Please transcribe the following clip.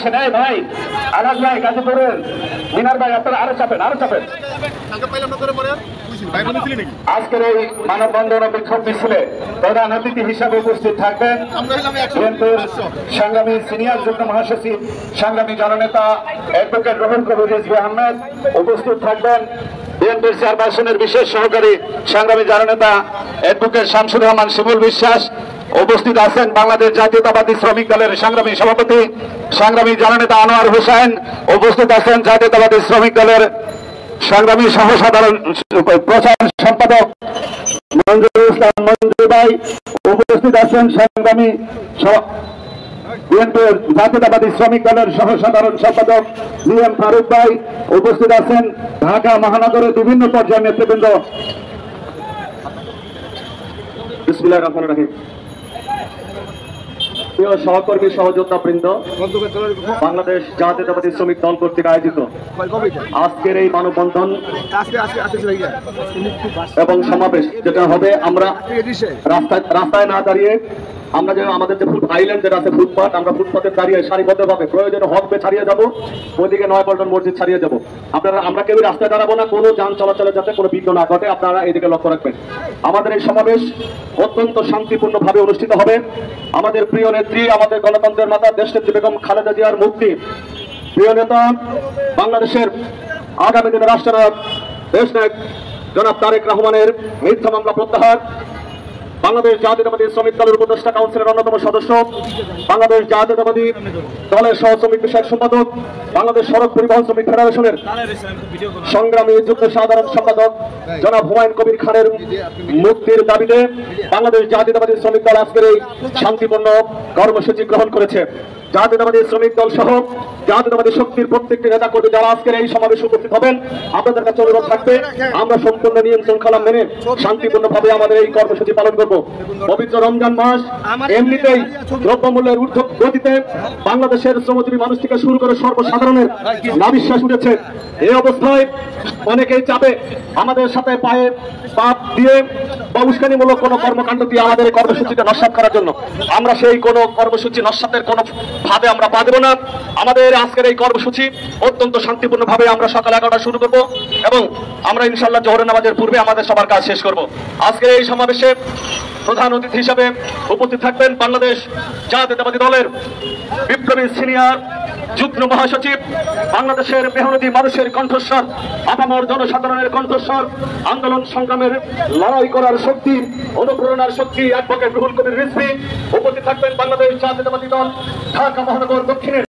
আসেন। এই ভাই, আনাজ ভাই, গাজীপুরের মিনার ভাই, আপনারা আরো চাপেন, আরো চাপেন। আজকের এই মানববন্ধন ও বিক্ষোভ মিছিলে প্রধান অতিথি হিসাবে উপস্থিত থাকবেন বিএনপির সংগ্রামী সিনিয়র যুগ্ম মহাসচিব, সংগ্রামী জননেতা অ্যাডভোকেট রুহুল কবির রিজভী আহমেদ। উপস্থিত থাকবেন বিএনপির চেয়ারপারসনের বিশেষ সহকারী সংগ্রামী জননেতা অ্যাডভোকেট শামসুর রহমান শিমুল বিশ্বাস। উপস্থিত আছেন বাংলাদেশ জাতীয়তাবাদী শ্রমিক দলের সংগ্রামী সভাপতি সংগ্রামী জননেতা আনোয়ার হোসেন। উপস্থিত আছেন জাতীয়তাবাদী শ্রমিক দলের সংগ্রামী সহসাধারণ প্রচার সম্পাদক মঞ্জুরুল ইসলাম মঞ্জু ভাই। উপস্থিত আছেন সংগ্রামী বিএনপির জাতীয়তাবাদী শ্রমিক দলের সহসাধারণ সম্পাদক জিএম ফারুক ভাই। উপস্থিত আছেন ঢাকা মহানগরের বিভিন্ন পর্যায়ের নেতৃবৃন্দ। বিসমিল্লাহির রহমানির রহিম। প্রিয় সহকর্মী সহযোদ্ধা বৃন্দ, বাংলাদেশ জাতীয়তাবাদী শ্রমিক দল কর্তৃক আয়োজিত আজকের এই মানববন্ধন এবং সমাবেশ যেটা হবে, আমরা রাস্তায় না দাঁড়িয়ে আমরা যে আমাদের যে ফুট আইল্যান্ড যেটা আছে ফুটপাথ, আমরা ফুটপাথে দাঁড়িয়ে সারিবদ্ধভাবে প্রয়োজনে হক বে ছাড়িয়ে যাবো, ওইদিকে নয়াপল্টন মসজিদ ছাড়িয়ে যাবো। আপনারা আমরা কেউ রাস্তায় দাঁড়াবো না, কোনো যান চলাচলে যাতে কোনো বিঘ্ন না ঘটে, আপনারা এইদিকে লক্ষ্য রাখবেন। আমাদের এই সমাবেশ অত্যন্ত শান্তিপূর্ণভাবে অনুষ্ঠিত হবে। আমাদের প্রিয় নেত্রী, আমাদের গণতন্ত্রের মাতা দেশনেত্রী বেগম খালেদা জিয়ার মুক্তি, প্রিয় নেতা বাংলাদেশের আগামী দিনের রাষ্ট্রনায়ক দেশনায়ক জনাব তারেক রহমানের মিথ্যা মামলা প্রত্যাহার, বাংলাদেশ জাতীয়তাবাদী শ্রমিক দলের উপদেষ্টা কাউন্সিলের অন্যতম সদস্য, বাংলাদেশ জাতীয়তাবাদী দলের সহ শ্রমিক বিষয়ক সম্পাদক, বাংলাদেশ সড়ক পরিবহন শ্রমিক ফেডারেশনের সংগ্রামী যুগ্ম সাধারণ সম্পাদক জনাব হুমায়ুন কবির খানের মুক্তির দাবিতে বাংলাদেশ জাতীয়তাবাদী শ্রমিক দল আজকের এই শান্তিপূর্ণ কর্মসূচি গ্রহণ করেছে। জাতীয়তাবাদী শ্রমিক দল সহ জাতীয়তাবাদী শক্তির প্রত্যেকটি নেতা কর্মী যারা আজকের এই সমাবেশে উপস্থিত হবেন, আপনাদের কাছে অনুরোধ থাকবে আমরা সম্পূর্ণ নিয়ম শৃঙ্খলা মেনে শান্তিপূর্ণভাবে আমাদের এই কর্মসূচি পালন করব। পবিত্র রমজান মাস এমনিতেই দ্রব্যমূল্যের ঊর্ধ্ব গতিতে বাংলাদেশের শ্রমজীবী মানুষ থেকে শুরু করে সর্বসাধারণের নাবিশ্বাস উঠেছে। এই অবস্থায় অনেকেই চাপে আমাদের সাথে পায়ে পাপ দিয়ে বা উস্কানিমূলক কোনো কর্মকাণ্ড দিয়ে আমাদের এই কর্মসূচিটা নস্যাৎ করার জন্য আমরা সেই কোনো কর্মসূচি নস্যাতের কোনো ভাবে আমরা পা দেব না। আমাদের আজকের এই কর্মসূচি অত্যন্ত শান্তিপূর্ণভাবে আমরা সকাল 11টা শুরু করব এবং আমরা ইনশাআল্লাহ জোহরের নামাজের পূর্বে আমাদের সবার কাজ শেষ করব। আজকের এই সমাবেশে প্রধান অতিথি হিসেবে উপস্থিত থাকবেন বাংলাদেশ জাতীয়তাবাদী দলের বিপ্লবী সিনিয়র যুগ্ম মহাসচিব, বাংলাদেশের মেহনতি মানুষের কণ্ঠস্বর, আপামর জনসাধারণের কণ্ঠস্বর, আন্দোলন সংগ্রামের লড়াই করার শক্তি, অনুপ্রেরণার শক্তি অ্যাডভোকেট রুহুল কবির রিজভী। উপস্থিত থাকবেন বাংলাদেশ জাতীয়তাবাদী দল ঢাকা মহানগর দক্ষিণের